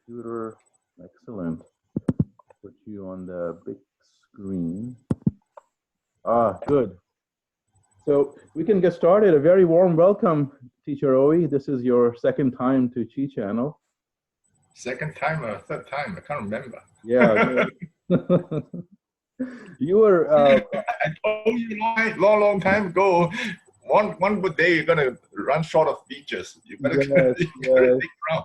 computer. Excellent. Put you on the big screen. Ah, good. So we can get started. A very warm welcome, Teacher Owie. This is your second time to Chi Channel. Second time or third time? I can't remember. Yeah. You were. I told you long time ago. One good day you're gonna run short of features. You better, Yes, you better think around.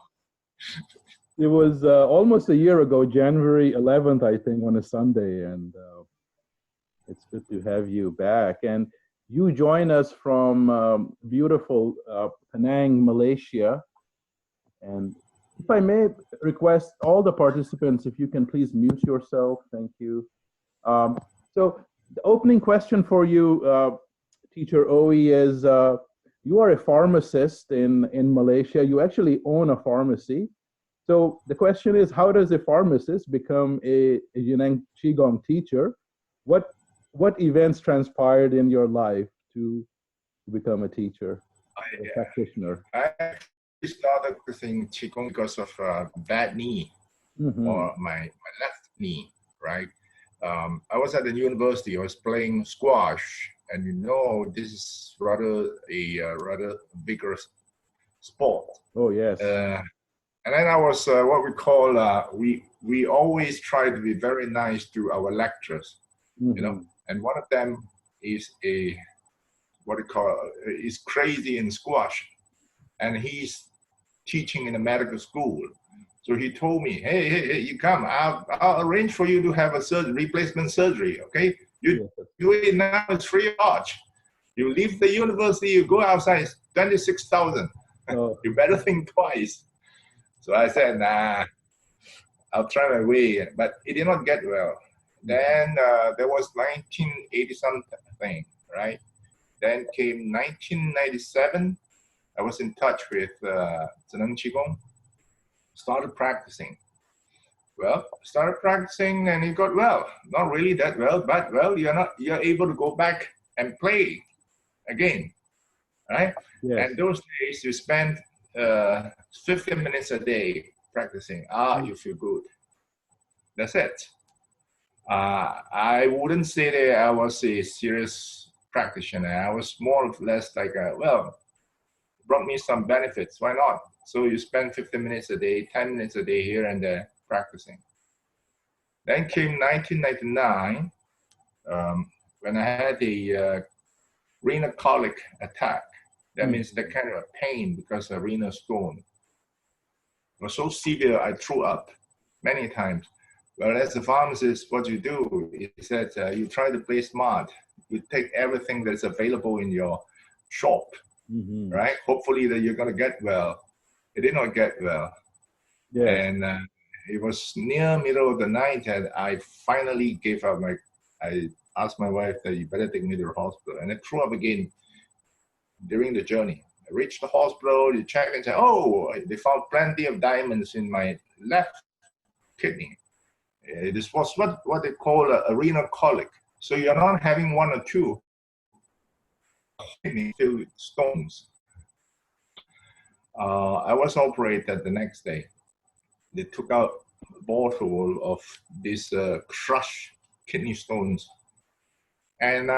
It was almost a year ago, January 11th, I think, on a Sunday, and it's good to have you back. And you join us from beautiful Penang, Malaysia. And if I may request all the participants, if you can please mute yourself, thank you. So the opening question for you, Teacher Owie, is you are a pharmacist in Malaysia. You actually own a pharmacy. So the question is, how does a pharmacist become a Zhineng Qigong teacher? What events transpired in your life to become a teacher, a practitioner? I started practicing Qigong because of a bad knee, or my left knee, right? I was at the university, I was playing squash, and you know, this is rather vigorous sport. Oh, yes. And then I was what we call, we always try to be very nice to our lecturers, you know, and one of them is is crazy in squash, and he's teaching in a medical school. So he told me, hey, you come, I'll arrange for you to have a replacement surgery, okay? You do it now, it's free of charge. You leave the university, you go outside, it's 26,000. Oh. You better think twice. So I said, nah, I'll try my way, but it did not get well. Then there was 1980 something, right? Then came 1997. I was in touch with Zhineng Qigong. Started practicing. Well, started practicing and it got well. Not really that well, but well, you're able to go back and play again, right? Yes. And those days you spend 15 minutes a day practicing. You feel good. That's it. I wouldn't say that I was a serious practitioner. I was more or less like, brought me some benefits. Why not? So you spend 15 minutes a day, 10 minutes a day here and there practicing. Then came 1999, when I had a renal colic attack. That means the kind of pain because of renal stone. It was so severe, I threw up many times. Well, as a pharmacist, what you do is that you try to play smart. You take everything that's available in your shop, right? Hopefully that you're going to get well. It did not get well. Yeah. And it was near middle of the night that I finally gave up. I asked my wife that you better take me to the hospital. And I threw up again during the journey. I reached the hospital, you check and say, oh, they found plenty of diamonds in my left kidney. This was what they call a renal colic. So you're not having one or two kidney filled with stones. I was operated the next day. They took out a bottle of these crushed kidney stones. And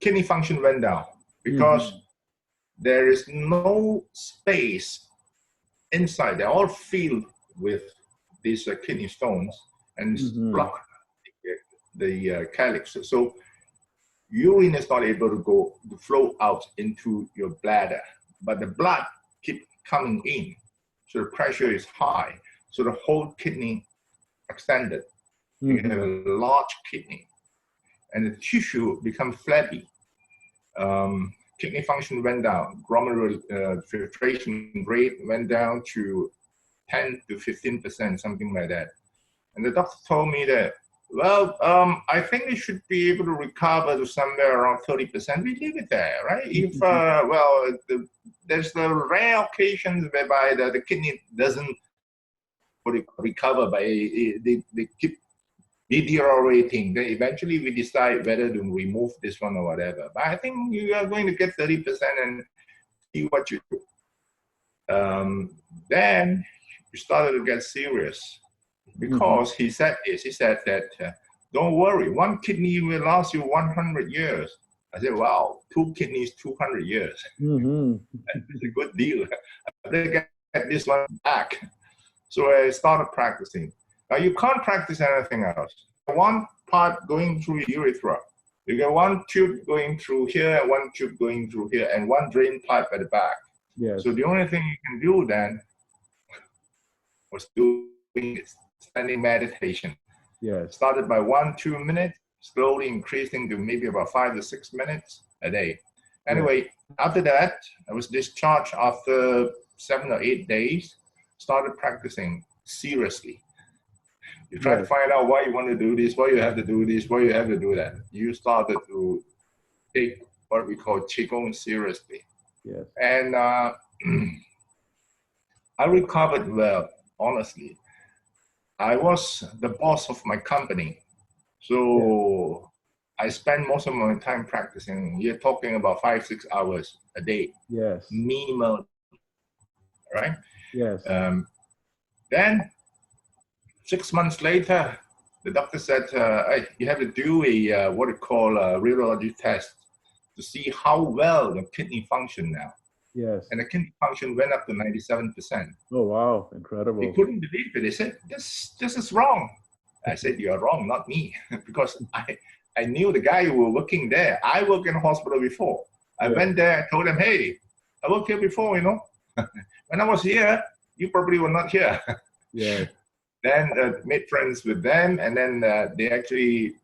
kidney function went down because there is no space inside. They're all filled with these kidney stones and block the calyx. So urine is not able to flow out into your bladder, but the blood keeps coming in. So the pressure is high. So the whole kidney extended. You have a large kidney. And the tissue becomes flabby. Kidney function went down. Glomerular filtration rate went down to 10 to 15%, something like that. And the doctor told me that, well, I think we should be able to recover to somewhere around 30%. We leave it there, right? If, there's the rare occasions whereby the kidney doesn't recover, by they keep deteriorating. Then eventually we decide whether to remove this one or whatever. But I think you are going to get 30% and see what you do. Then we started to get serious because he said this. He said that, don't worry, one kidney will last you 100 years. I said, wow, 2 kidneys, 200 years. That's a good deal. I better get this one back. So I started practicing. Now you can't practice anything else. One part going through your urethra. You get one tube going through here, and one tube going through here, and one drain pipe at the back. Yes. So the only thing you can do then was doing standing meditation. Yes. Started by 1-2 minutes, slowly increasing to maybe about 5 to 6 minutes a day. Anyway, after that, I was discharged after 7 or 8 days, started practicing seriously. You try to find out why you want to do this, why you have to do this, why you have to do that. You started to take what we call Qigong seriously. Yes. And I recovered well, honestly. I was the boss of my company. So I spend most of my time practicing. You're talking about 5-6 hours a day. Yes. Minimum, right? Yes. Then 6 months later, the doctor said, hey, you have to do a what we call a radiology test to see how well the kidney function now. Yes. And the kidney function went up to 97%. Oh, wow. Incredible. They couldn't believe it. They said, this is wrong. I said, you are wrong, not me. Because I knew the guy who was working there. I worked in a hospital before. I went there, I told them, hey, I worked here before, you know. When I was here, you probably were not here. Yeah. Then made friends with them, and then they actually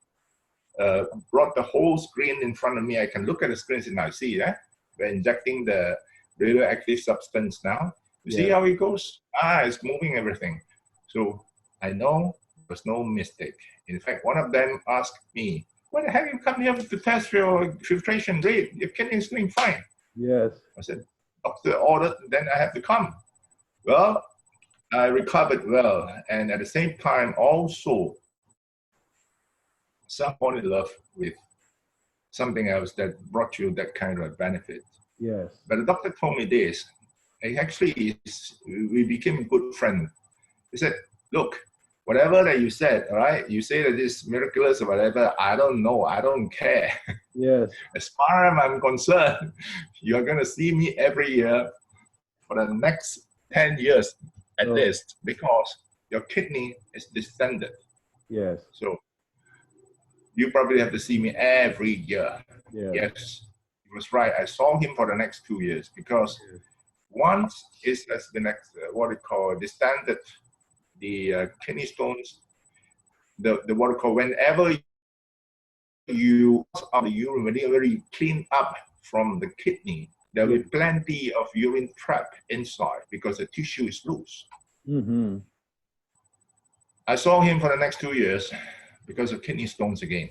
brought the whole screen in front of me. I can look at the screen and now see that we're injecting the radioactive substance now. You see how it goes? It's moving everything. So I know there's no mistake. In fact, one of them asked me, "Why the hell you come here to test your filtration rate? Your kidney is doing fine." Yes. I said, "Doctor ordered, then I have to come." Well, I recovered well, and at the same time, also someone in love with something else that brought you that kind of benefit. Yes. But the doctor told me this. He actually we became good friends. He said, "Look, whatever that you said, all right, you say that it's miraculous or whatever, I don't know, I don't care. Yes. As far as I'm concerned, you're going to see me every year for the next 10 years at least, because your kidney is distended. Yes. So you probably have to see me every year." Yeah. Yes, he was right. I saw him for the next 2 years because once it has been what we call distended, the kidney stones, the what we call, whenever you out the urine, whenever you clean up from the kidney, there will be plenty of urine trapped inside because the tissue is loose. Mm-hmm. I saw him for the next 2 years because of kidney stones again.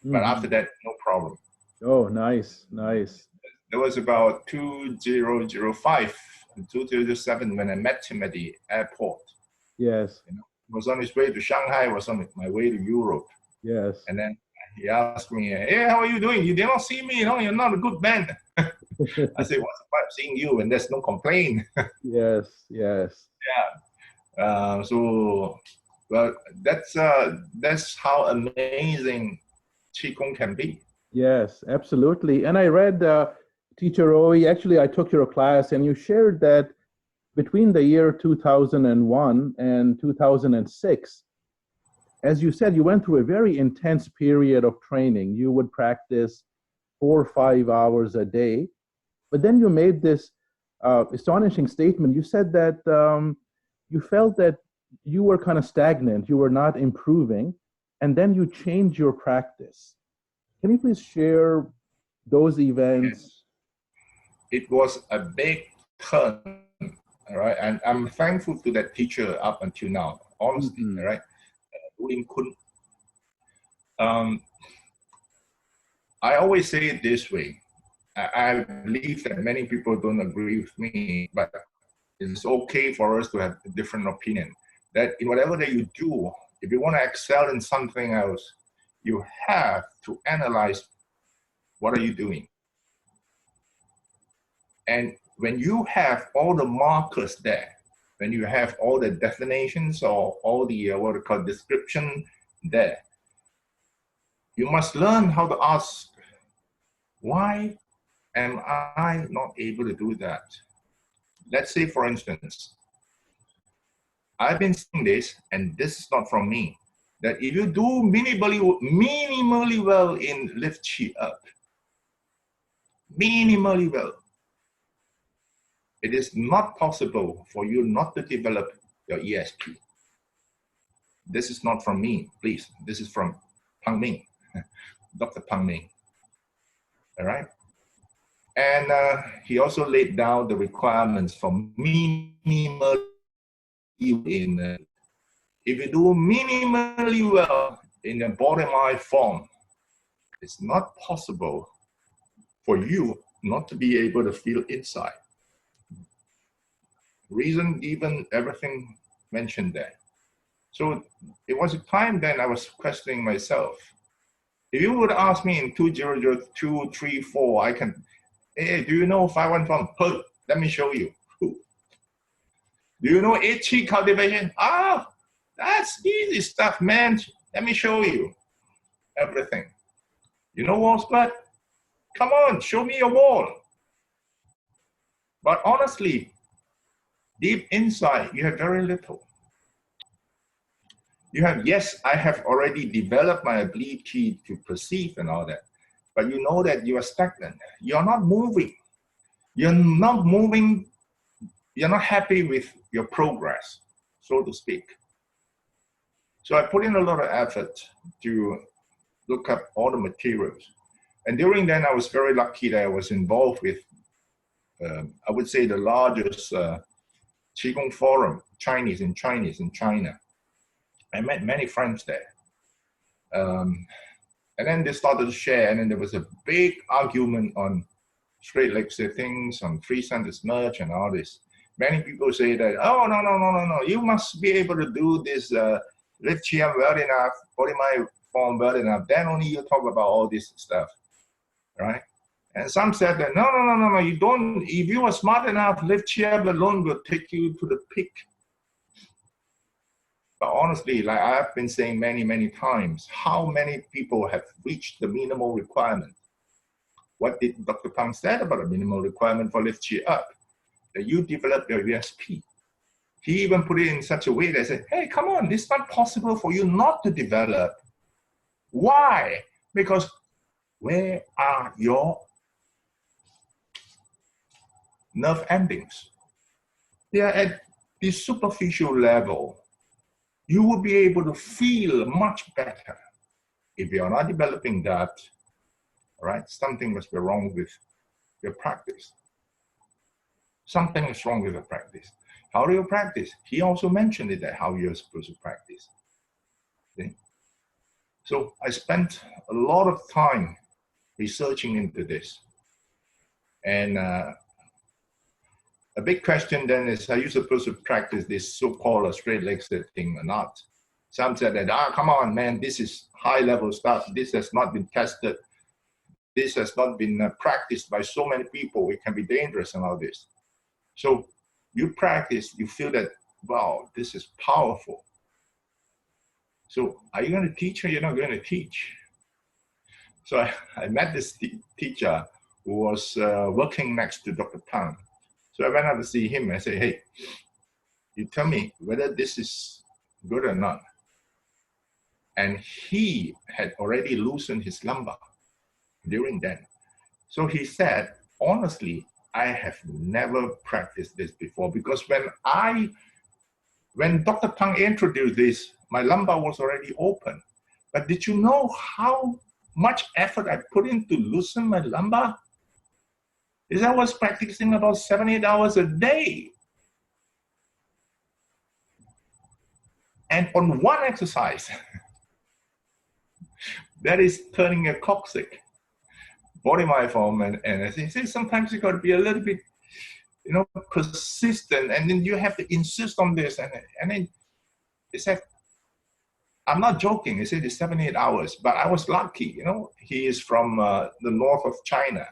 But after that, no problem. Oh, nice, nice. There was about 2005 and 2007 when I met him at the airport. Yes. You know, I was on his way to Shanghai, I was on my way to Europe. Yes. And then he asked me, "Hey, how are you doing? You did not see me, you know, you're not a good man." I said, "What's the point of seeing you when there's no complaint?" Yes, yes. Yeah. So, well, that's how amazing Qigong can be. Yes, absolutely. And I read, Teacher Roy, actually I took your class and you shared that between the year 2001 and 2006, as you said, you went through a very intense period of training. You would practice 4 or 5 hours a day. But then you made this astonishing statement. You said that you felt that you were kind of stagnant, you were not improving, and then you changed your practice. Can you please share those events? Yes. It was a big turn, all right? And I'm thankful to that teacher up until now, honestly, all right? I always say it this way. I believe that many people don't agree with me, but it's okay for us to have a different opinion. That in whatever that you do, if you want to excel in something else, you have to analyze what are you doing. And when you have all the markers there, when you have all the definitions or all the what we call description there, you must learn how to ask, why am I not able to do that? Let's say, for instance, I've been saying this, and this is not from me, that if you do minimally well in lift chi up, minimally well, it is not possible for you not to develop your ESP. This is not from me, please. This is from Pang Ming, Dr. Pang Ming. All right? And he also laid down the requirements for minimal in if you do minimally well in a body mind form, it's not possible for you not to be able to feel inside. Reason given, everything mentioned there. So it was a time then I was questioning myself. If you would ask me in 2002, 3, 4, I can, hey, do you know 514? Let me show you. Do you know Qi cultivation? Ah, that's easy stuff, man. Let me show you everything. You know wall spread? Come on, show me your wall. But honestly, deep inside, you have very little. You have, yes, I have already developed my ability to perceive and all that, but you know that you are stagnant. You're not moving. You're not moving. You're not happy with your progress, so to speak. So I put in a lot of effort to look up all the materials. And during then, I was very lucky that I was involved with, I would say, the largest Qigong forum, Chinese in China. I met many friends there. And then they started to share, and then there was a big argument on straight leg sittings, on three-center merge and all this. Many people say that, oh, no, you must be able to do this lift chi up well enough, body mind form well enough, then only you talk about all this stuff, right? And some said that, no, you don't, if you are smart enough, lift chi up alone will take you to the peak. But honestly, like I've been saying many times, how many people have reached the minimal requirement? What did Dr. Pang said about the minimal requirement for lift chi up? That you develop your ESP. He even put it in such a way that said, hey, come on, it's not possible for you not to develop. Why? Because where are your nerve endings? They are at the superficial level. You will be able to feel much better. If you are not developing that, all right, something must be wrong with your practice. Something is wrong with the practice. How do you practice? He also mentioned it, that how you're supposed to practice. Okay? So I spent a lot of time researching into this. And a big question then is, are you supposed to practice this so-called straight leg sitting or not? Some said that, come on, man, this is high-level stuff. This has not been tested. This has not been practiced by so many people. It can be dangerous and all this. So you practice, you feel that, wow, this is powerful. So are you going to teach or you're not going to teach? So I met this teacher who was working next to Dr. Pang. So I went out to see him. I said, hey, you tell me whether this is good or not. And he had already loosened his lumbar during then. So he said, honestly, I have never practiced this before, because when Dr. Pang introduced this, my lumbar was already open. But did you know how much effort I put in to loosen my lumbar? Is I was practicing about 7-8 hours a day. And on one exercise, that is turning a coccyx. Body mind form, and I say sometimes you got to be a little bit, persistent, and then you have to insist on this, and then he said, I'm not joking. He said it's 7-8 hours, but I was lucky, he is from the north of China,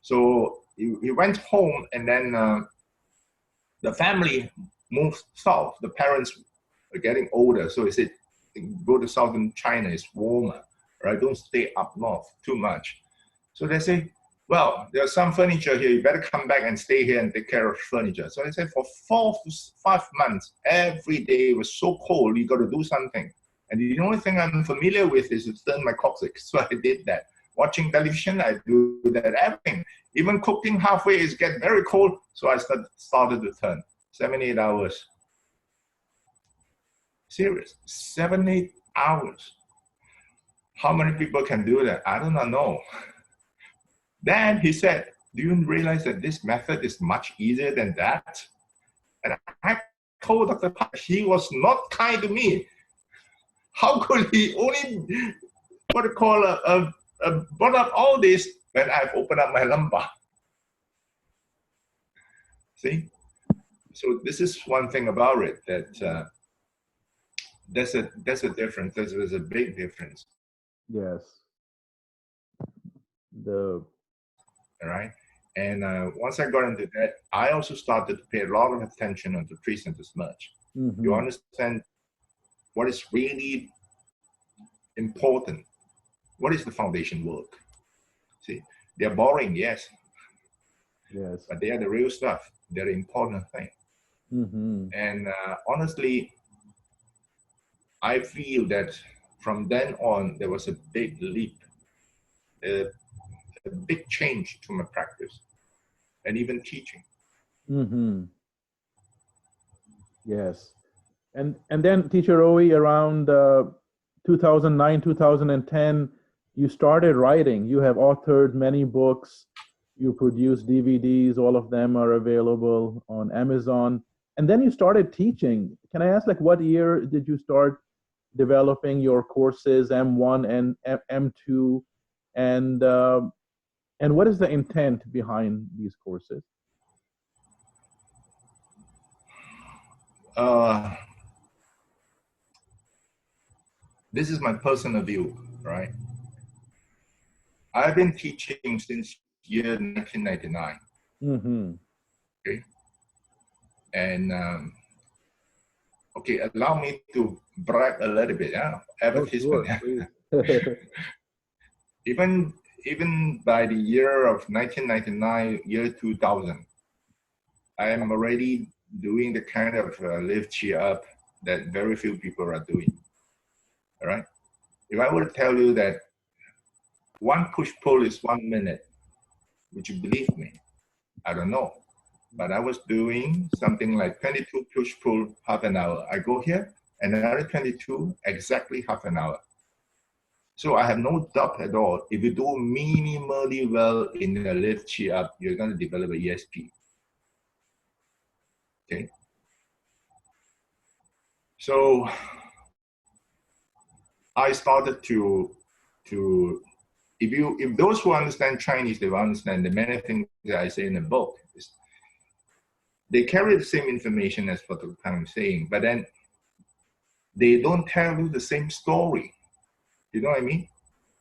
so he went home, and then the family move south. The parents are getting older, so he said, go to southern China, it's warmer, right? Don't stay up north too much. So they say, well, there's some furniture here, you better come back and stay here and take care of furniture. So I said, for 4 to 5 months, every day it was so cold, you got to do something. And the only thing I'm familiar with is to turn my coccyx. So I did that. Watching television, I do that, everything. Even cooking halfway, it gets very cold. So I started to turn 7, 8 hours. Serious, 7, 8 hours. How many people can do that? I do not know. Then he said, do you realize that this method is much easier than that? And I told Dr. Park, he was not kind to me. How could he only, brought up all this when I've opened up my lumbar? See? So this is one thing about it, that there's a difference. There's a big difference. Yes. All right. And once I got into that, I also started to pay a lot of attention on the tree center smudge. Mm-hmm. You understand what is really important. What is the foundation work? See, they're boring, yes. Yes. But they are the real stuff. They're the important thing. Mm-hmm. And honestly, I feel that from then on, there was a big leap, a big change to my practice and even teaching. Mm-hmm. Yes. And then, Teacher Owie, around 2009, 2010, you started writing. You have authored many books. You produced DVDs. All of them are available on Amazon. And then you started teaching. Can I ask, like, what year did you start developing your courses, M1 and M2? And what is the intent behind these courses? This is my personal view, right? I've been teaching since year 1999. Mm-hmm. Okay. And okay, allow me to brag a little bit. Advertisement. Oh, sure. Even by the year of 1999, year 2000, I am already doing the kind of lift cheer up that very few people are doing. All right. If I were to tell you that one push pull is 1 minute, would you believe me? I don't know. But I was doing something like 22 push pull half an hour. I go here and another 22, exactly half an hour. So I have no doubt at all. If you do minimally well in the lift cheer up, you're going to develop an ESP. Okay. So I started to if those who understand Chinese, they will understand the many things that I say in the book. They carry the same information as what I'm saying, but then they don't tell you the same story. You know what I mean?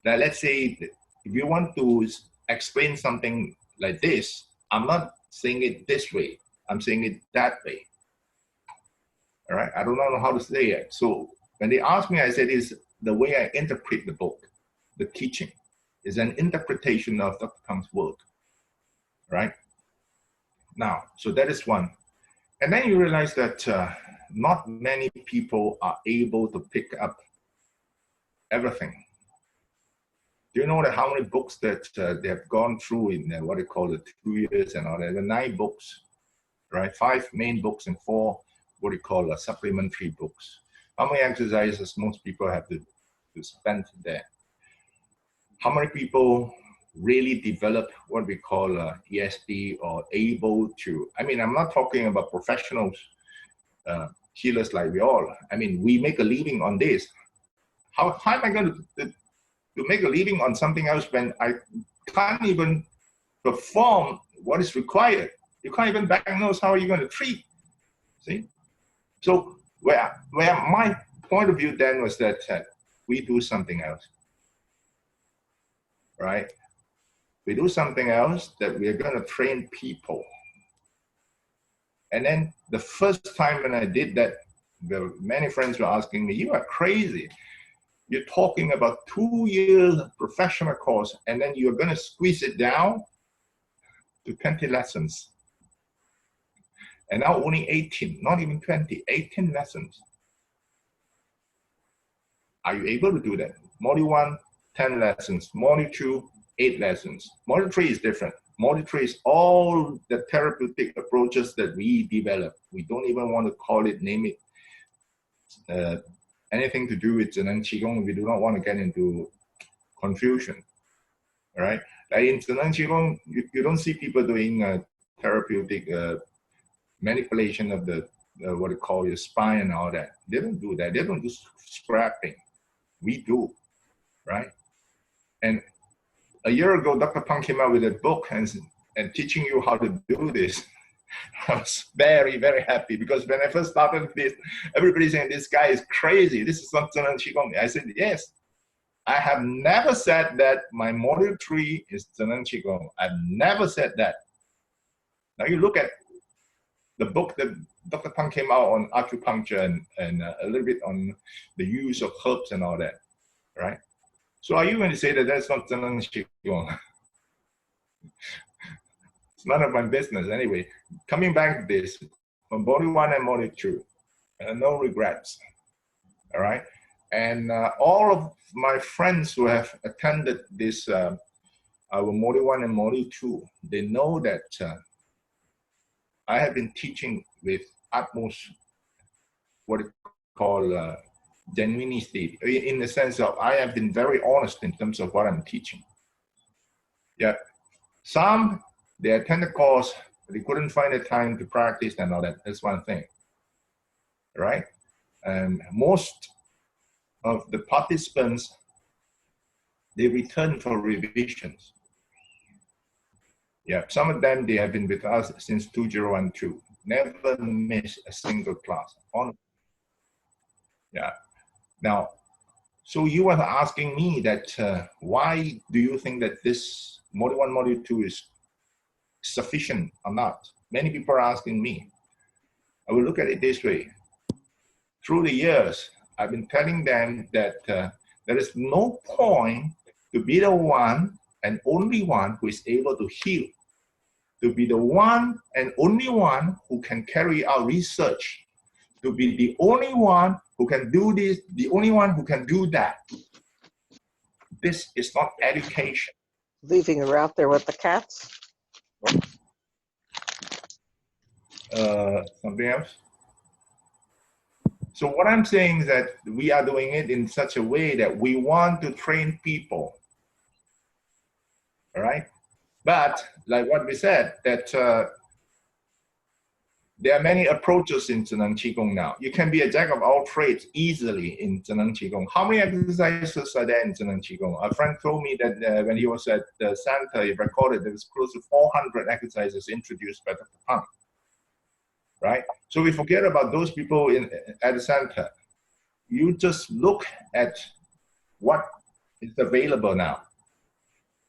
Now, let's say if you want to explain something like this, I'm not saying it this way. I'm saying it that way. All right? I don't know how to say it. So when they ask me, I said, it's the way I interpret the book, the teaching. Is an interpretation of Dr. Kang's work, right? Now, so that is one. And then you realize that not many people are able to pick up everything. Do you know that how many books that they have gone through in what they call the 2 years and all that? There are 9 books, right? 5 main books and 4 what they call supplementary books. How many exercises most people have to spend there? How many people really develop what we call ESP or able to, I mean, I'm not talking about professionals, healers like we all. I mean, we make a living on this. How am I going to make a living on something else when I can't even perform what is required? You can't even diagnose how you're going to treat. See? So where my point of view then was that we do something else. Right? We do something else that we are going to train people. And then the first time when I did that, many friends were asking me, "You are crazy. You're talking about 2 years professional course, and then you're going to squeeze it down to 20 lessons. And now only 18, not even 20, 18 lessons. Are you able to do that? Module 1, 10 lessons. Module 2, 8 lessons. Module 3 is different. Module 3 is all the therapeutic approaches that we develop. We don't even want to call it, name it, anything to do with Zhineng Qigong. We do not want to get into confusion, all right? Like in Zhineng Qigong, you don't see people doing therapeutic manipulation of the, what you call your spine and all that. They don't do that. They don't do scrapping. We do, right? And a year ago, Dr. Pang came out with a book and teaching you how to do this. I was very, very happy because when I first started this, everybody saying this guy is crazy. This is not Zhineng Qigong. I said, yes. I have never said that my module 3 is Zhineng Qigong. I've never said that. Now you look at the book that Dr. Pang came out on acupuncture and a little bit on the use of herbs and all that, right? So are you going to say that that's not Zhineng Qigong? It's none of my business anyway. Coming back to this, on module 1 and module 2, no regrets, all right? And all of my friends who have attended this, our module 1 and module 2, they know that I have been teaching with utmost what it call genuinity, in the sense of I have been very honest in terms of what I'm teaching. Yeah, some, they attend the course, they couldn't find the time to practice and all that. That's one thing, right? And most of the participants, they return for revisions. Yeah, some of them, they have been with us since 2012. Never miss a single class. Yeah. Now, so you were asking me that why do you think that this module 1, module 2 is sufficient or not? Many people are asking me. I will look at it this way. Through the years, I've been telling them that there is no point to be the one and only one who is able to heal, to be the one and only one who can carry out research, to be the only one who can do this, the only one who can do that. This is not education. Leaving her out there with the cats? Something else? So what I'm saying is that we are doing it in such a way that we want to train people, all right? But like what we said, that there are many approaches in Zhineng Qigong now. You can be a jack of all trades easily in Zhineng Qigong. How many exercises are there in Zhineng Qigong? A friend told me that when he was at the center, he recorded there was close to 400 exercises introduced by Dr. Pang, right? So we forget about those people at the center. You just look at what is available now.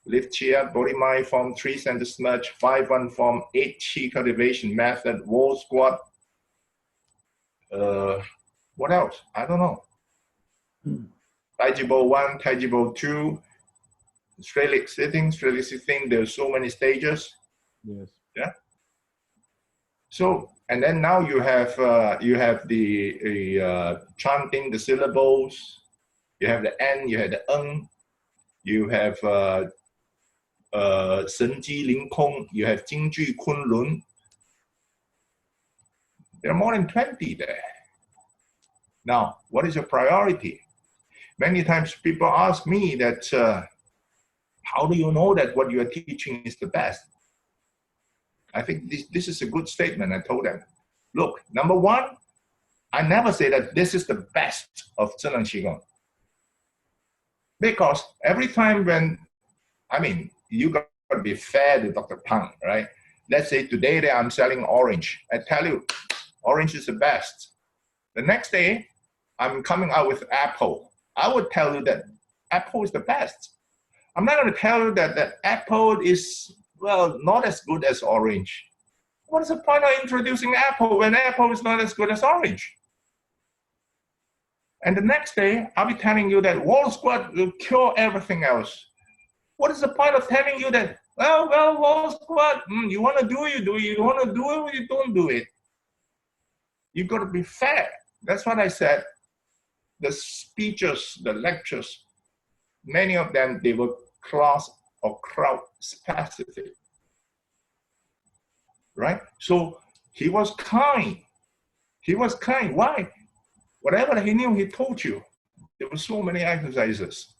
Lift chair, body mind form, 3 center snatch, 5-1 form, 8 chi cultivation method, wall squat. What else? I don't know. Tai Chi Bo 1, Tai Chi Bo 2, straight leg sitting, there's so many stages. Yes. Yeah. So, and then now you have the chanting the syllables, you have the N, you have the Ng, you have Shen Ji Ling Kong, you have Jing Ju Kun Lun. There are more than 20 there. Now, what is your priority? Many times people ask me that, how do you know that what you are teaching is the best? I think this is a good statement. I told them, look, number one, I never say that this is the best of Zhineng Qigong. Because every time when, I mean, you got to be fair to Dr. Pang, right? Let's say today that I'm selling orange. I tell you, orange is the best. The next day, I'm coming out with apple. I would tell you that apple is the best. I'm not going to tell you that the apple is, well, not as good as orange. What is the point of introducing apple when apple is not as good as orange? And the next day, I'll be telling you that wall squat will cure everything else. What is the point of telling you that, well, wall squat, you want to do it, you do it. You don't want to do it, you don't do it. You got to be fair. That's what I said. The speeches, the lectures, many of them, they were class or crowd specific, right? So he was kind. He was kind. Why? Whatever he knew, he told you. There were so many exercises,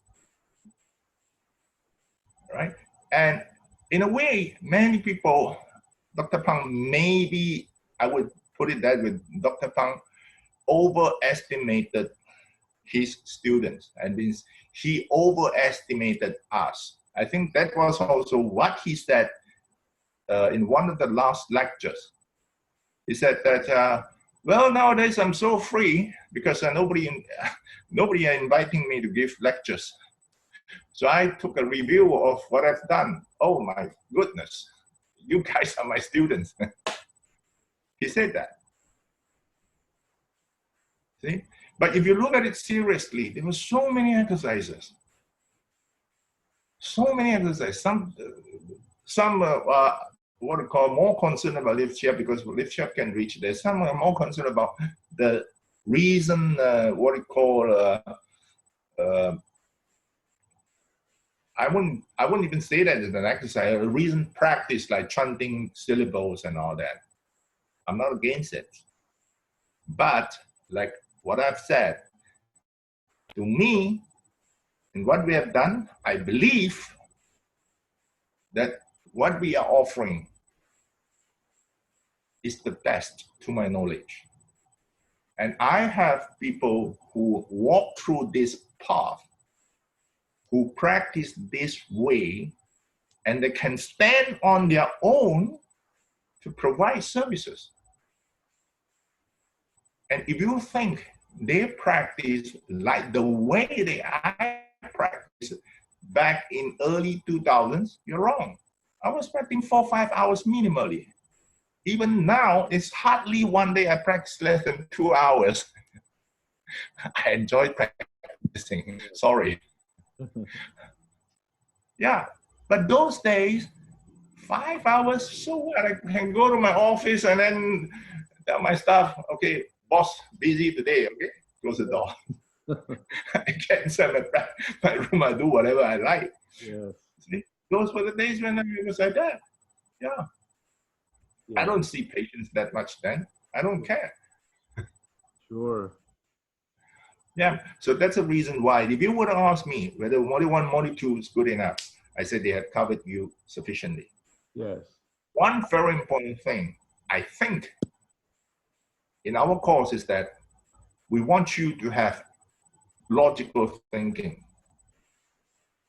right? And in a way, many people, Dr. Pang, maybe I would put it that way, Dr. Pang overestimated his students, and means he overestimated us. I think that was also what he said in one of the last lectures. He said that, well, nowadays I'm so free because nobody are inviting me to give lectures. So I took a review of what I've done. Oh my goodness, you guys are my students. He said that. See? But if you look at it seriously, there were so many exercises. So many exercises. Some what we call more concerned about lift shift because lift shift can reach there. Some are more concerned about the reason, what we call, I wouldn't even say that as an exercise, a reason practice like chanting syllables and all that. I'm not against it. But like what I've said, to me, in what we have done, I believe that what we are offering is the best to my knowledge. And I have people who walk through this path, who practice this way, and they can stand on their own to provide services. And if you think they practice like the way I practice back in early 2000s, you're wrong. I was practicing 4 or 5 hours minimally. Even now, it's hardly one day I practice less than 2 hours. I enjoy practicing, sorry. Yeah, but those days, 5 hours, so what? I can go to my office and then tell my staff, okay, boss, busy today, okay? Close the door. I get inside my room, I do whatever I like. Yes. See? Those were the days when I was like that. Yeah. I don't see patients that much then. I don't care. Sure. Yeah, so that's a reason why. If you would ask me whether module 1, module 2 is good enough, I said they have covered you sufficiently. Yes. One very important thing, I think, in our course is that we want you to have logical thinking.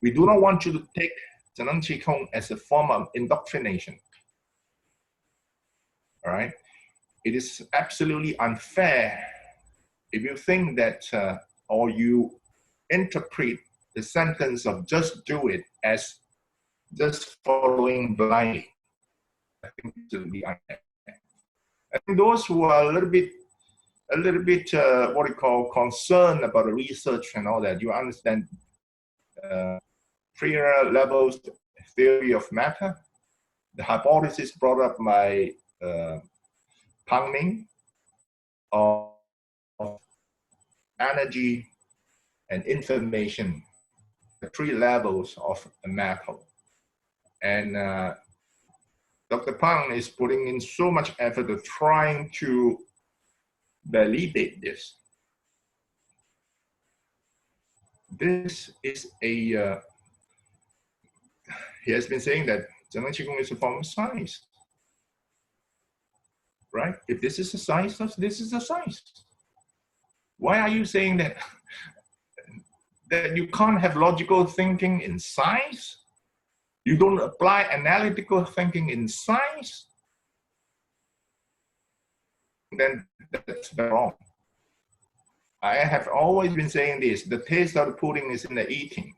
We do not want you to take Zhineng Qigong as a form of indoctrination. All right? It is absolutely unfair if you think that, or you interpret the sentence of just do it as just following blindly. I think it's absolutely unfair. I think those who are a little bit, what we call concerned about the research and all that, you understand Freire levels theory of matter, the hypothesis brought up by Pang Ming of energy and information, the 3 levels of a matter. And Dr. Pang is putting in so much effort to trying to validate this. This is a, he has been saying that Zhineng Qigong is a form of science, right? If this is a science, this is a science. Why are you saying that, that you can't have logical thinking in science? You don't apply analytical thinking in science? Then that's wrong. I have always been saying this, the taste of the pudding is in the eating.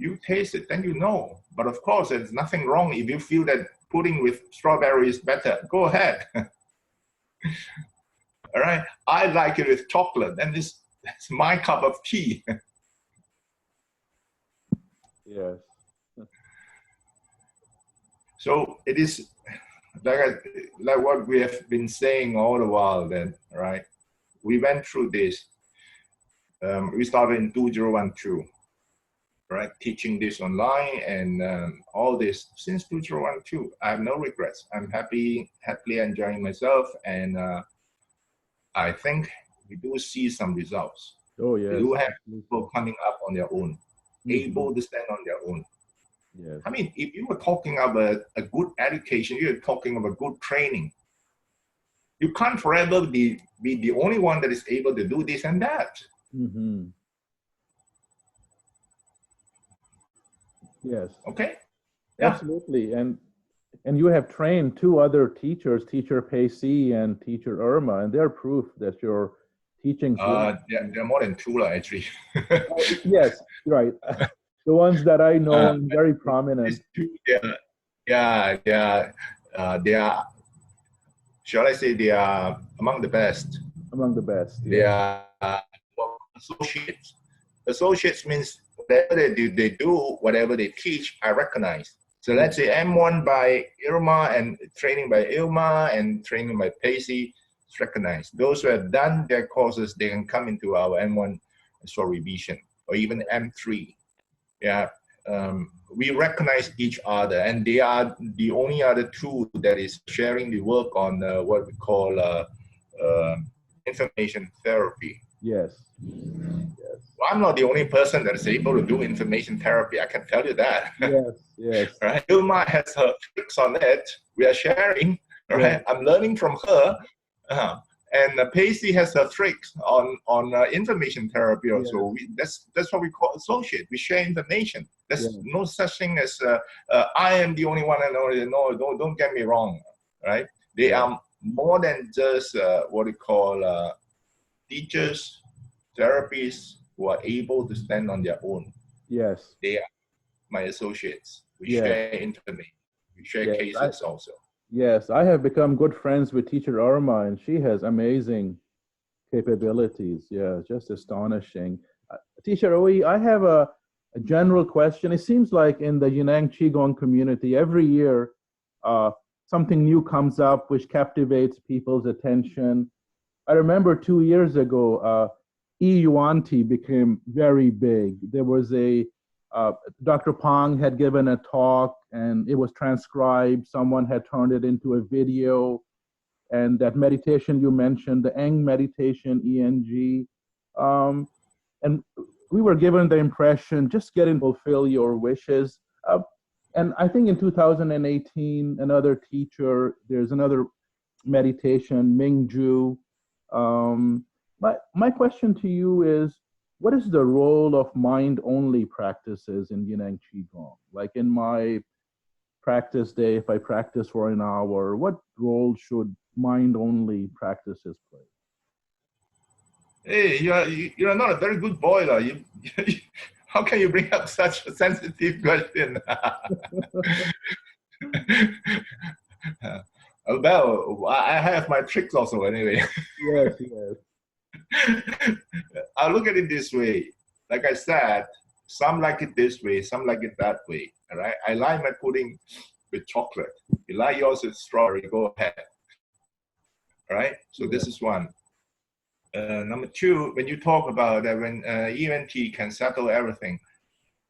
You taste it, then you know. But of course, there's nothing wrong if you feel that pudding with strawberry is better. Go ahead. All right. I like it with chocolate, and it's my cup of tea. Yes. So it is like what we have been saying all the while. Then, right? We went through this. We started in 2012. Right, teaching this online and all this since 2012. I have no regrets. I'm happily enjoying myself, and I think we do see some results. Oh, yes. We do have people coming up on their own, able to stand on their own. Yes. I mean, if you were talking about a good education, you're talking about good training. You can't forever be the only one that is able to do this and that. Mm-hmm. Yes. Okay. Yeah. Absolutely. And you have trained two other teachers, Teacher Pacey and Teacher Irma, and they're proof that your teaching. There are more than two, actually. Yes, right. The ones that I know, very prominent. They are. Shall I say they are among the best? Among the best. They are associates. Associates means whatever they do, whatever they teach, I recognize. So let's say M1 by Irma and training by Irma and training by Pacey, it's recognized. Those who have done their courses, they can come into our M1 for revision or even M3. Yeah, we recognize each other, and they are the only other two that is sharing the work on what we call information therapy. Yes. Well, I'm not the only person that is able to do information therapy. I can tell you that. Yes. Right? Ilma has her tricks on it. We are sharing. Right? Yeah. I'm learning from her. And Pacey has her tricks on information therapy also. Yeah. That's what we call associate. We share information. There's no such thing as I am the only one I know. No, don't get me wrong. Right? They are more than just what we call teachers, therapists who are able to stand on their own. Yes. They are my associates. We share information. We share cases also. Yes, I have become good friends with Teacher Irma, and she has amazing capabilities. Yeah, just astonishing. Teacher Ooi, I have a general question. It seems like in the Zhineng Qigong community, every year something new comes up which captivates people's attention. I remember 2 years ago, Yuan Ti became very big. There was Dr. Pong had given a talk and it was transcribed. Someone had turned it into a video. And that meditation you mentioned, the Eng meditation, ENG. And we were given the impression, just get and fulfill your wishes. And I think in 2018, another teacher, there's another meditation, Mingju. My question to you is, what is the role of mind-only practices in Zhineng Qigong? Like in my practice day, if I practice for an hour, what role should mind-only practices play? Hey, you're not a very good boiler. How can you bring up such a sensitive question? Well, I have my tricks also anyway. Yes. I look at it this way. Like I said, some like it this way, some like it that way. All right. I like my pudding with chocolate. You like yours with strawberry, go ahead. All right. So this is one. Number two, when you talk about that, when ENT can settle everything,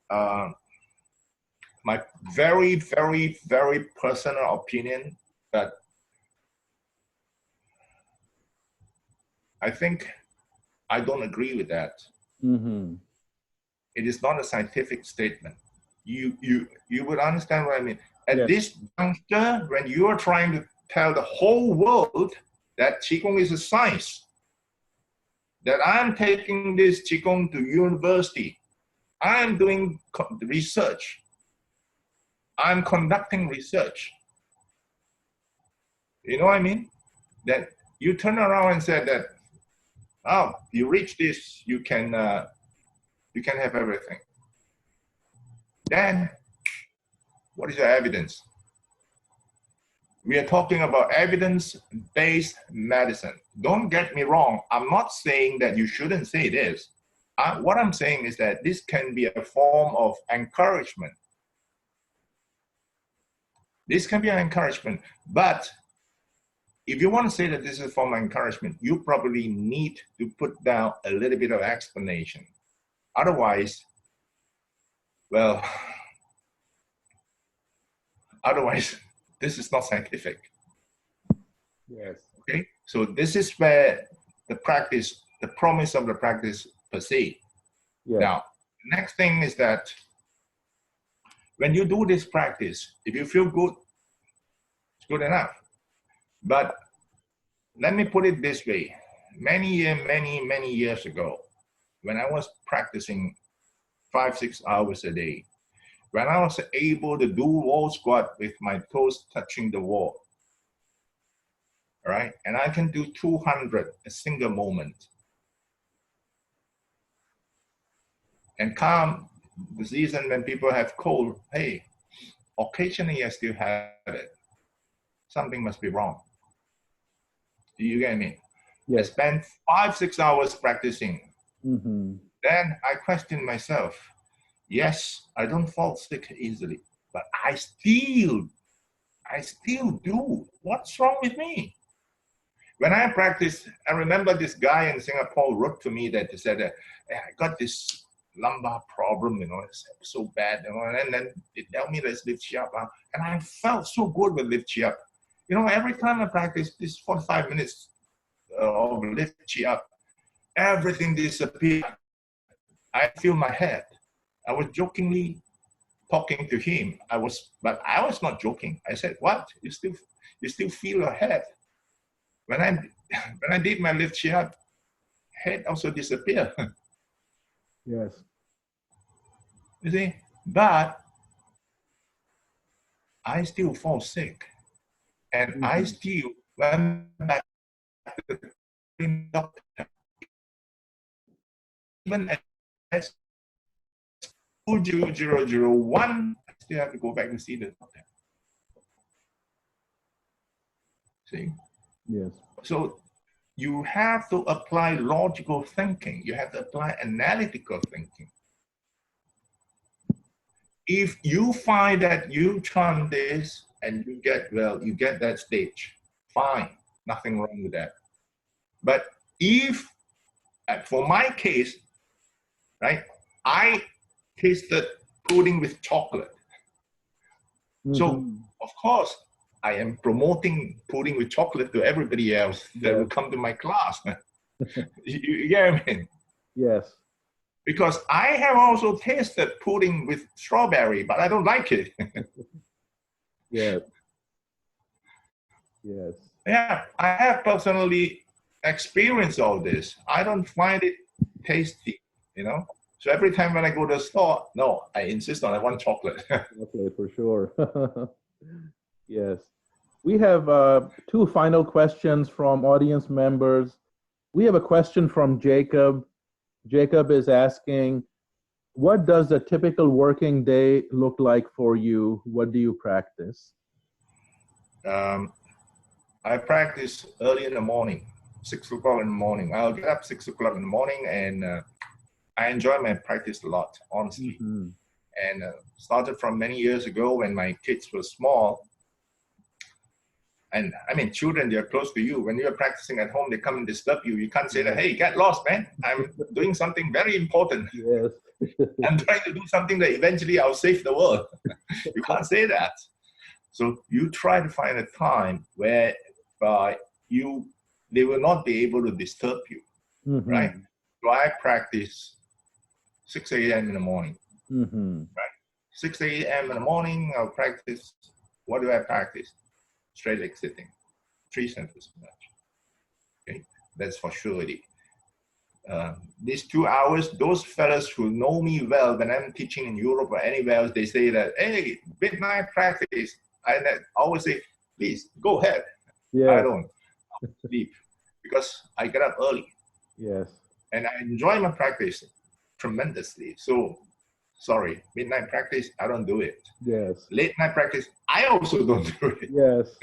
my very, very, very personal opinion that I think I don't agree with that. Mm-hmm. It is not a scientific statement. You would understand what I mean. At this juncture, when you are trying to tell the whole world that Qigong is a science, that I'm taking this Qigong to university, I'm doing research, I'm conducting research. You know what I mean? That you turn around and say that, oh, you reach this, you can have everything. then what is the evidence? We are talking about evidence-based medicine. Don't get me wrong. I'm not saying that you shouldn't say this. What I'm saying is that this can be a form of encouragement. This can be an encouragement, but if you want to say that this is a form of encouragement, you probably need to put down a little bit of explanation. Otherwise, well, this is not scientific. Yes. Okay, so this is where the practice, the promise of the practice per se. Yes. Now, next thing is that when you do this practice, if you feel good, it's good enough. But let me put it this way. Many years ago, when I was practicing 5-6 hours a day, when I was able to do wall squat with my toes touching the wall, all right? And I can do 200 a single moment. And come the season when people have cold, hey, occasionally I still have it. Something must be wrong. Do you get me? Yes. I spent 5-6 hours practicing. Mm-hmm. Then I questioned myself. Yes, I don't fall sick easily, but I still do. What's wrong with me? When I practice, I remember this guy in Singapore wrote to me that he said, hey, I got this lumbar problem, you know, it's so bad, you know, and then they tell me let's lift you up. And I felt so good with lift you up. You know, every time I practice this 45 minutes of lift you up, everything disappeared. I feel my head. I was jokingly talking to him. But I was not joking. I said, "What? You still feel your head?" When I did my lift chin up, head also disappeared. Yes. You see, but I still fall sick, and Mm-hmm. I still went back to the doctor. Even at 2001, I still have to go back and see the doctor. See? Yes. So you have to apply logical thinking. You have to apply analytical thinking. If you find that you try this and you get well, you get that stage, fine, nothing wrong with that. But if, for my case, right, I tasted pudding with chocolate. Mm-hmm. So, of course, I am promoting pudding with chocolate to everybody else that will come to my class. You get what I mean? Yes. Because I have also tasted pudding with strawberry, but I don't like it. Yes. Yes. Yeah, I have personally experienced all this. I don't find it tasty, you know? So every time when I go to the store, no, I insist on I want chocolate. Okay, for sure. Yes. We have two final questions from audience members. We have a question from Jacob. Jacob is asking, what does a typical working day look like for you? What do you practice? I practice early in the morning, 6 o'clock in the morning. I'll get up 6 o'clock in the morning, and I enjoy my practice a lot, honestly. Mm-hmm. And started from many years ago when my kids were small. And I mean, children, they're close to you. When you're practicing at home, they come and disturb you. You can't say that, hey, get lost, man. I'm doing something very important. Yes. I'm trying to do something that eventually I'll save the world. You can't say that. So you try to find a time where they will not be able to disturb you, Mm-hmm. right? So I practice 6 a.m. in the morning, Mm-hmm. right? 6 a.m. in the morning, I'll practice. What do I practice? Straight leg sitting, 3 centers much. Okay, that's for surety. These 2 hours, those fellas who know me well, when I'm teaching in Europe or anywhere else, they say that, hey, midnight practice. I always say, please, go ahead. Yes. I don't sleep because I get up early. Yes. And I enjoy my practice tremendously. So sorry, midnight practice, I don't do it. Yes. Late night practice, I also don't do it. Yes.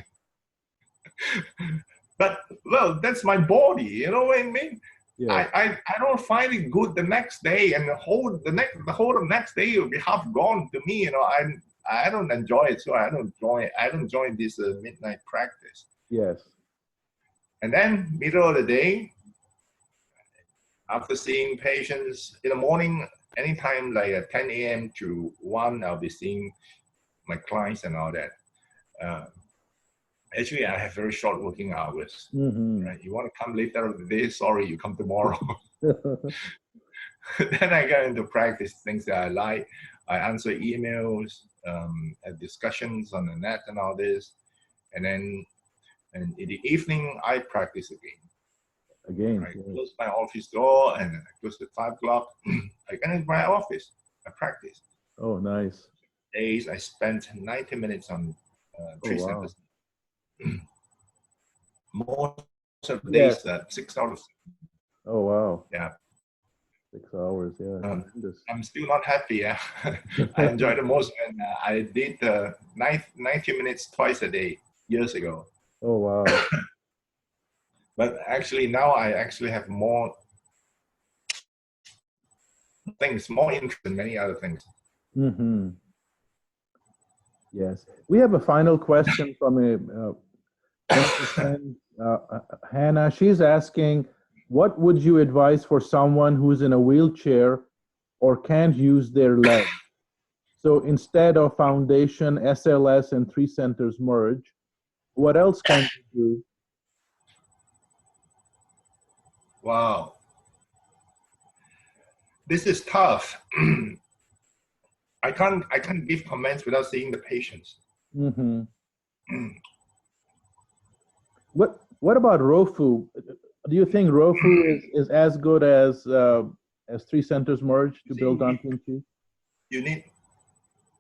But well, that's my body, you know what I mean? Yes. I don't find it good the next day, and the whole of the next day will be half gone to me. You know, I don't enjoy it, so I don't join this midnight practice. Yes. And then middle of the day, after seeing patients in the morning, anytime like at 10 a.m. to 1, I'll be seeing my clients and all that. Actually, I have very short working hours. Right? You want to come later of the day? Sorry, you come tomorrow. Then I get into practice things that I like. I answer emails, have discussions on the net and all this. And then in the evening, I practice again. I close my office door and I close at 5 o'clock. I get into my office. I practice. Oh, nice. Days I spent 90 minutes on 3 centers. Most of the days, 6 hours. Oh, wow. Yeah. 6 hours, yeah. I'm still not happy. Yeah. I enjoy the most when I did 90 minutes twice a day years ago. Oh, wow. But actually now I actually have more things, more interest in many other things. Yes. We have a final question from a friend, Hannah. She's asking, what would you advise for someone who's in a wheelchair or can't use their leg? So instead of foundation, SLS, and 3 centers merge, what else can you do? Wow. This is tough. I can't give comments without seeing the patients. What about ROFU? Do you think ROFU is as good as 3 centers merge to build on Qi? You need,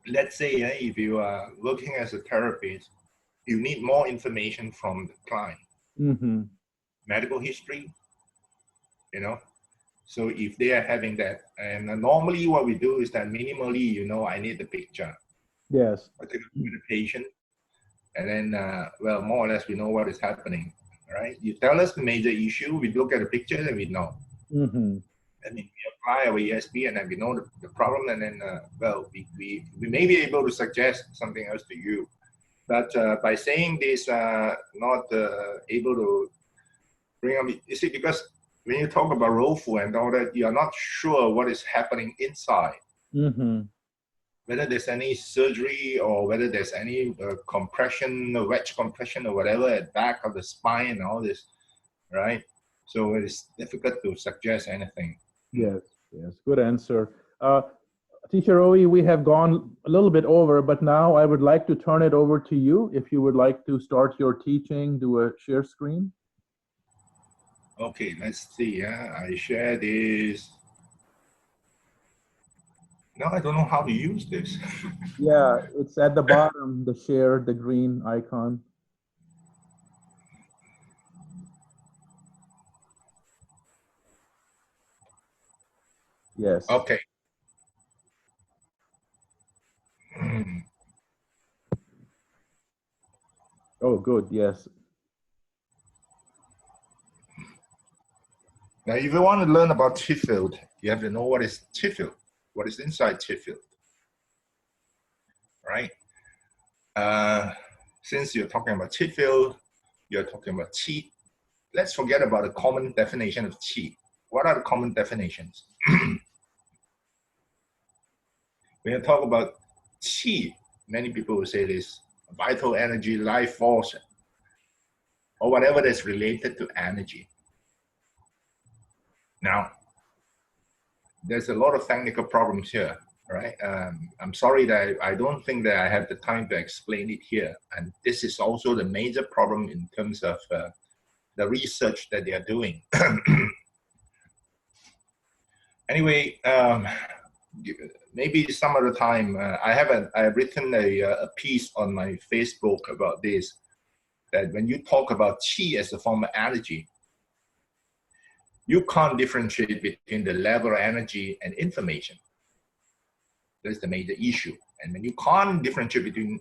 let's say, if you are working as a therapist, you need more information from the client. Medical history, you know. So if they are having that, and normally what we do is that minimally, you know, I need the picture. Yes. I take a look at the patient, and then, well, more or less we know what is happening, right? You tell us the major issue, we look at the pictures and we know. And then we apply our ESP and then we know the problem, and then, well, we may be able to suggest something else to you. But by saying this, not able to bring up, you see, because when you talk about ROFU and all that, you're not sure what is happening inside. Whether there's any surgery or whether there's any compression, wedge compression or whatever at back of the spine and all this, right? So it's difficult to suggest anything. Yes, yes, good answer. Teacher Oe, we have gone a little bit over, but now I would like to turn it over to you. If you would like to start your teaching, do a share screen. Okay, let's see. I share this. No, I don't know how to use this. Yeah, it's at the bottom, the share, the green icon. Yes. Okay. Oh, good. Yes. Now, if you want to learn about Qi field, you have to know what is Qi field, what is inside Qi field, right? Since you're talking about Qi field, you're talking about Qi. Let's forget about the common definition of Qi. What are the common definitions? When you talk about Qi, many people will say this: vital energy, life force, or whatever that's related to energy. Now, there's a lot of technical problems here, right? I'm sorry that I don't think that I have the time to explain it here. And this is also the major problem in terms of the research that they are doing. Anyway, maybe some other time, I've written a piece on my Facebook about this, that when you talk about Qi as a form of energy, you can't differentiate between the level of energy and information. That's the major issue. And when you can't differentiate between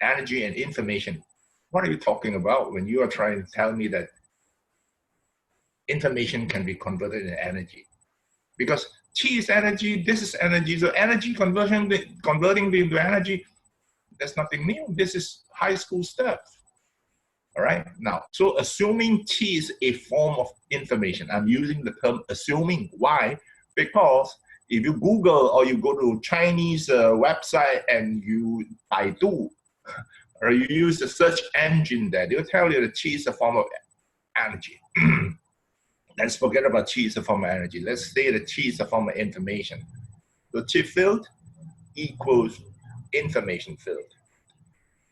energy and information, what are you talking about when you are trying to tell me that information can be converted into energy? Because chi is energy, this is energy, so energy converting into energy, that's nothing new. This is high school stuff. All right. Now, so assuming chi is a form of information, I'm using the term assuming. Why? Because if you Google or you go to Chinese website and you Baidu, or you use the search engine there, they'll tell you that chi is a form of energy. Let's forget about chi is a form of energy. Let's say that chi is a form of information. So chi field equals information field.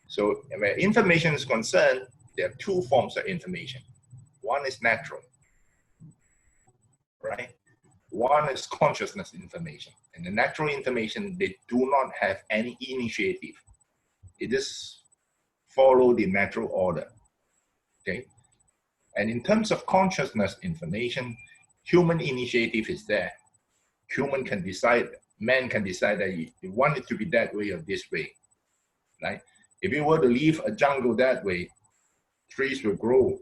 So where information is concerned, there are two forms of information. One is natural, right? One is consciousness information. And the natural information, they do not have any initiative. It just follow the natural order, okay? And in terms of consciousness information, human initiative is there. Human can decide, man can decide that you want it to be that way or this way, right? If you were to leave a jungle that way, trees will grow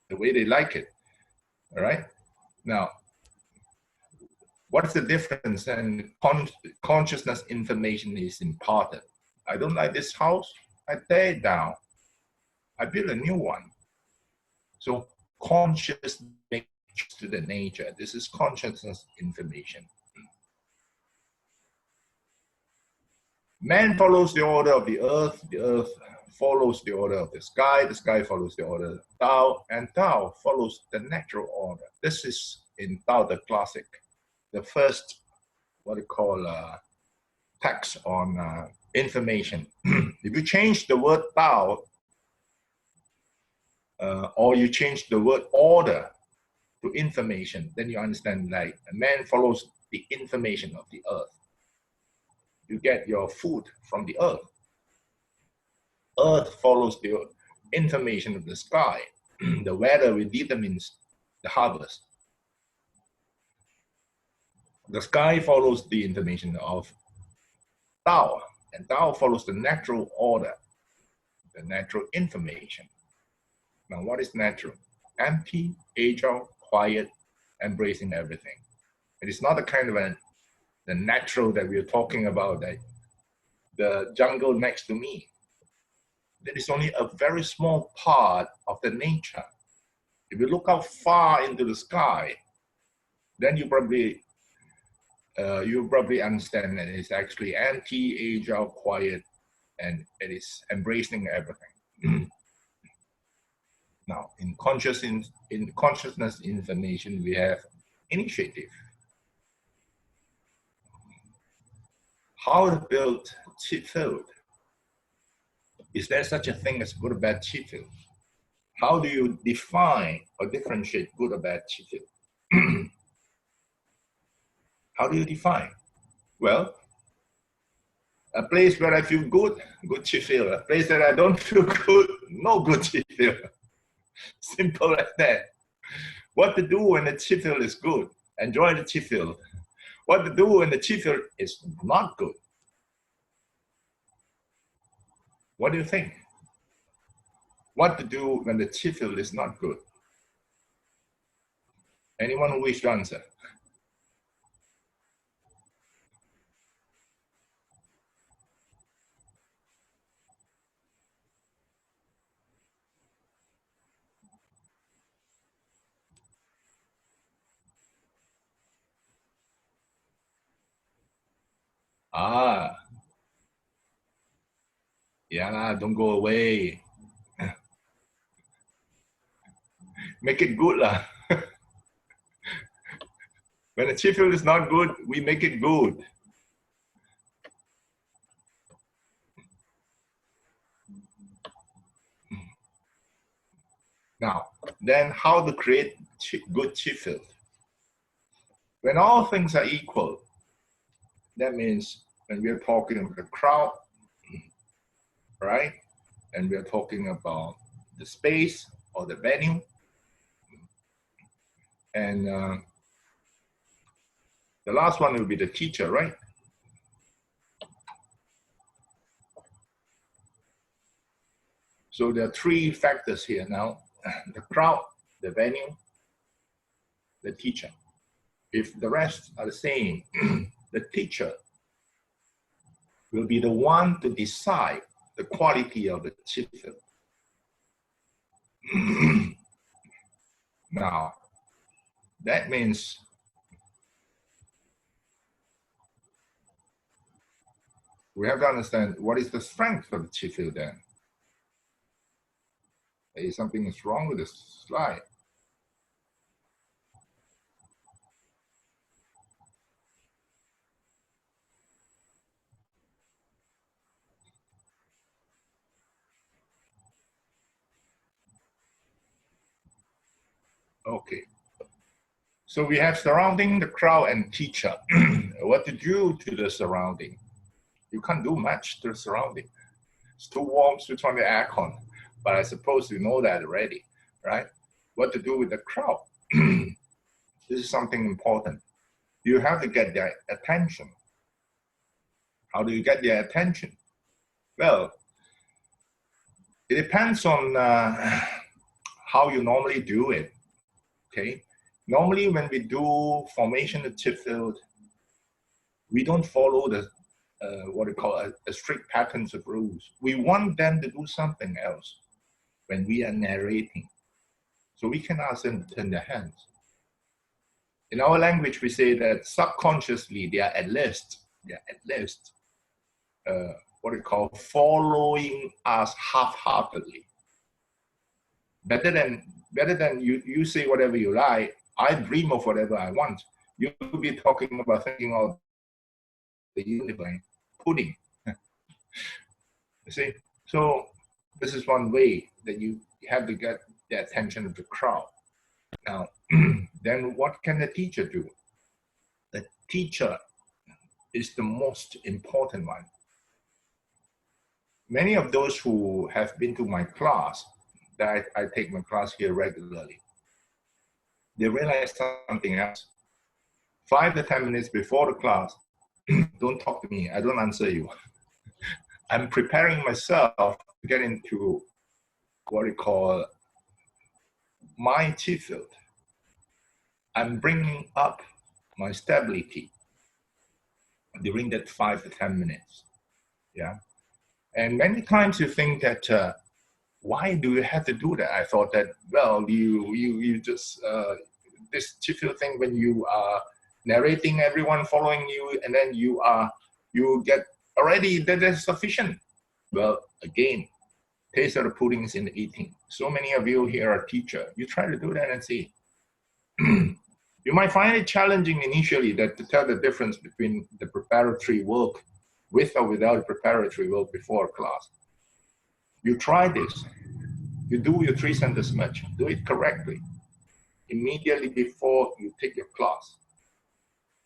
the way they like it, all right? Now, what's the difference? And consciousness information is imparted. I don't like this house, I tear it down. I build a new one. So conscious to the nature. This is consciousness information. Man follows the order of the earth follows the order of the sky follows the order of Tao, and Tao follows the natural order. This is in Tao the Classic, the first, what you call text on information. If you change the word Tao, or you change the word order to information, then you understand like a man follows the information of the earth. You get your food from the earth. Earth follows the information of the sky. The weather will determines the harvest. The sky follows the information of Tao, and Tao follows the natural order, the natural information. Now, what is natural? Empty, agile, quiet, embracing everything. It is not the kind of the natural that we're talking about, that the jungle next to me. That is only a very small part of the nature. If you look out far into the sky, then you probably understand that it's actually empty, agile, quiet, and it is embracing everything. Now, in consciousness information, we have initiative. How to build chi field? Is there such a thing as good or bad chi field? How do you define or differentiate good or bad chi field? How do you define? Well, a place where I feel good, good chi field. A place that I don't feel good, no good chi field. Simple as that. What to do when the chi field is good? Enjoy the chi field. What to do when the chi field is not good? What do you think? What to do when the chi field is not good? Anyone who wishes to answer? Ah, yeah, don't go away. Make it good lah. When the chi field is not good, we make it good. Now, then how to create good chi field? When all things are equal, that means when we're talking about the crowd, right? And we're talking about the space or the venue. And the last one will be the teacher, right? So there are three factors here now: the crowd, the venue, the teacher. If the rest are the same, the teacher will be the one to decide the quality of the qigong. Now, that means we have to understand what is the strength of the qigong then. Maybe something is wrong with this slide. Okay. So we have surrounding, the crowd, and teacher. What to do to the surrounding? You can't do much to the surrounding. It's too warm, switch on the aircon. But I suppose you know that already, right? What to do with the crowd? This is something important. You have to get their attention. How do you get their attention? Well, it depends on how you normally do it, okay? Normally, when we do formation of chip field, we don't follow the what we call a strict patterns of rules. We want them to do something else when we are narrating. So we can ask them to turn their hands. In our language, we say that subconsciously they are at least what we call following us half-heartedly. Better than you say whatever you like, I dream of whatever I want. You'll be talking about thinking of the universe pudding. You see? So this is one way that you have to get the attention of the crowd. Now, then what can the teacher do? The teacher is the most important one. Many of those who have been to my class, that I take my class here regularly, they realize something else. 5 to 10 minutes before the class, don't talk to me, I don't answer you. I'm preparing myself to get into what we call my chi field. I'm bringing up my stability during that 5 to 10 minutes. Yeah. And many times you think that, why do you have to do that? I thought that, well, you just, this chi field thing, when you are narrating, everyone following you, and then you get already, that is sufficient. Well, again, taste of the pudding is in the eating. So many of you here are teachers. You try to do that and see. You might find it challenging initially to tell the difference between the preparatory work with or without preparatory work before class. You try this. You do your 3 sentence match. Do it correctly immediately before you take your class,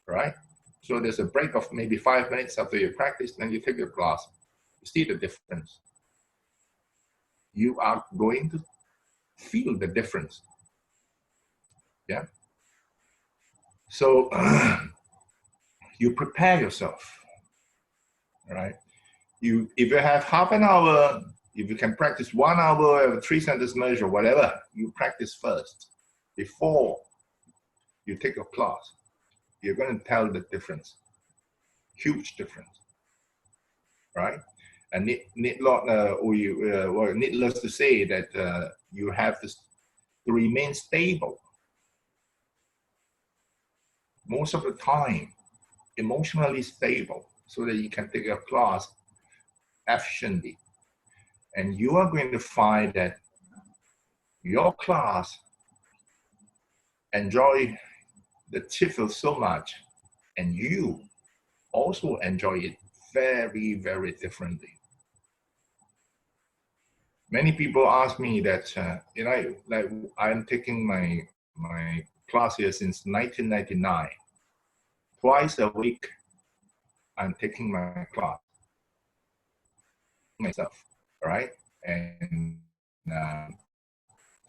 right? So there's a break of maybe 5 minutes after you practice, then you take your class. You see the difference. You are going to feel the difference. Yeah. So you prepare yourself, right? If you have half an hour, if you can practice 1 hour, 3 sentence measure, whatever, you practice first before you take your class. You're going to tell the difference, huge difference, right? And needless to say that you have to remain stable most of the time, emotionally stable, so that you can take your class efficiently. And you are going to find that your class enjoy the TIFL so much, and you also enjoy it very, very differently. Many people ask me that, like I'm taking my class here since 1999. Twice a week, I'm taking my class myself, right? And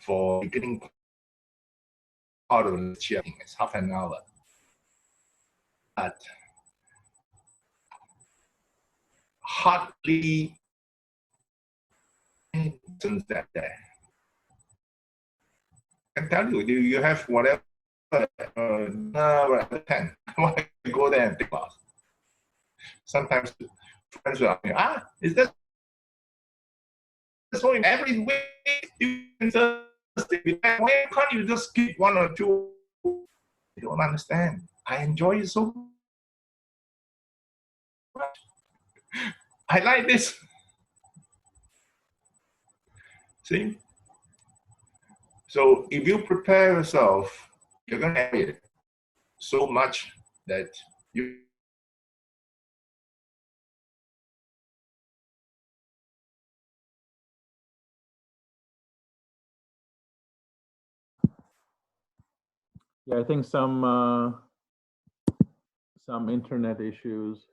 for beginning part of the cheering, it's half an hour. But hardly lessons that day. I can tell you, you have whatever 10. Why go there and take class? Sometimes friends will ask me, is that so in every week? Why can't you just skip 1 or 2? You don't understand. I enjoy it so much. I like this. See? So if you prepare yourself, you're going to enjoy it so much that you Yeah, I think some internet issues.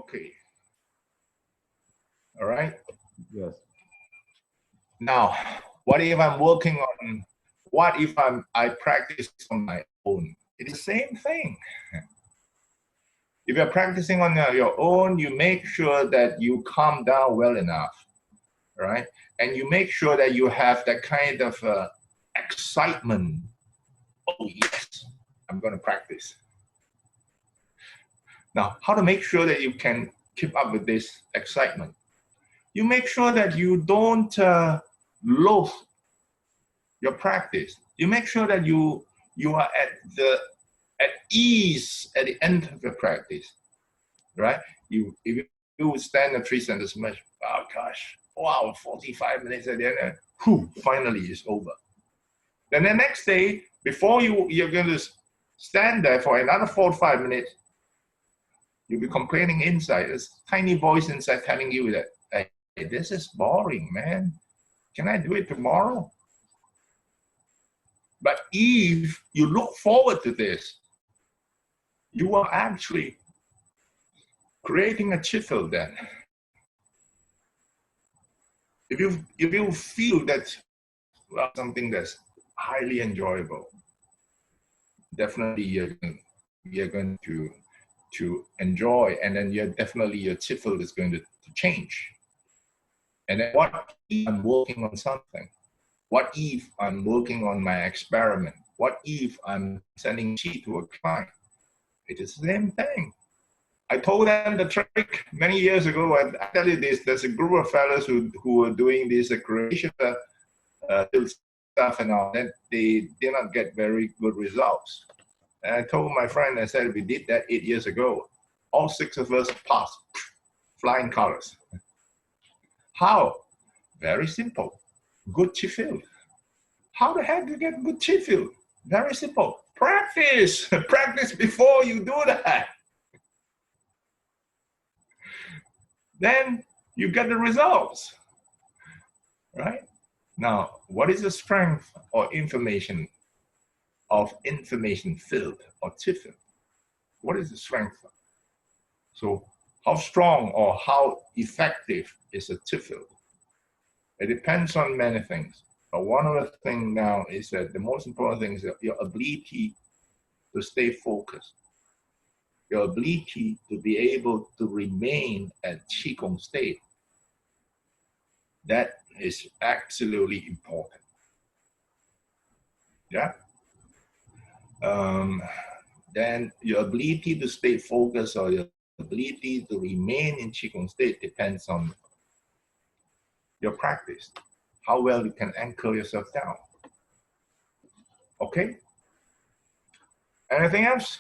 okay. All right. Yes. Now, what if I'm working on? What if I practice on my own? It's the same thing. If you're practicing on your own, you make sure that you calm down well enough, right? And you make sure that you have that kind of excitement. Oh yes, I'm going to practice. Now, how to make sure that you can keep up with this excitement? You make sure that you don't loathe your practice. You make sure that you are at ease at the end of your practice, right? If you stand at 3 centimeters much, oh gosh, wow, 45 minutes at the end, whew, finally it's over. Then the next day, before you're going to stand there for another 4 to 5 minutes, you'll be complaining inside. There's a tiny voice inside telling you that, hey, this is boring, man. Can I do it tomorrow? But if you look forward to this, you are actually creating a chiffle then. If you feel that, well, something that's highly enjoyable, definitely you're going to enjoy, and then definitely your chiffle is going to change. And then what if I'm working on something? What if I'm working on my experiment? What if I'm sending Qi to a client? It is the same thing. I told them the trick many years ago. I tell you this, there's a group of fellows who are doing this creation stuff and all that. They did not get very good results. And I told my friend, I said, we did that 8 years ago. All 6 of us passed, flying colors. How? Very simple. Good chi field. How the heck do you get good chi field? Very simple. Practice. Practice before you do that. Then you get the results, right? Now, what is the strength or information field or chi field? What is the strength? So how strong or how effective is a chi field? It depends on many things. But one of the things now is that the most important thing is your ability to stay focused. Your ability to be able to remain at Qigong state. That is absolutely important. Yeah. Then your ability to stay focused or your ability to remain in Qigong state depends on your practice, how well you can anchor yourself down. Okay? Anything else?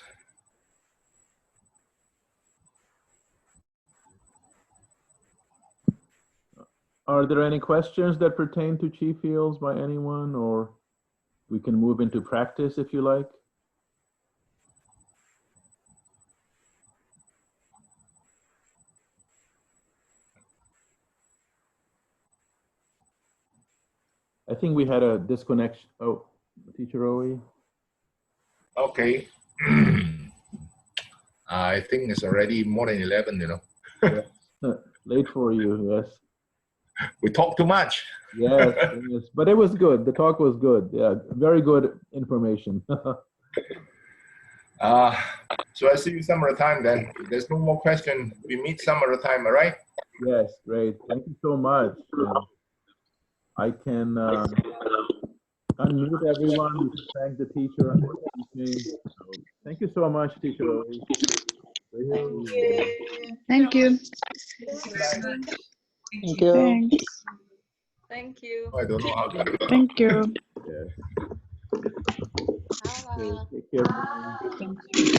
Are there any questions that pertain to chi fields by anyone, or we can move into practice if you like? I think we had a disconnection. Oh, Teacher Owie. Okay. I think it's already more than 11, you know. Yeah. Late for you, yes. We talk too much. Yes, yes. But it was good. The talk was good. Yeah, very good information. So I see you some other time then. If there's no more question, we meet some other time, all right? Yes, great. Thank you so much. I can unmute everyone. We can thank the teacher. So, thank you so much, teacher. Thank you. Thank you. Thanks. Thank you. I don't know how to. Thank you. Yes. Bye. Okay, take care. Thank you.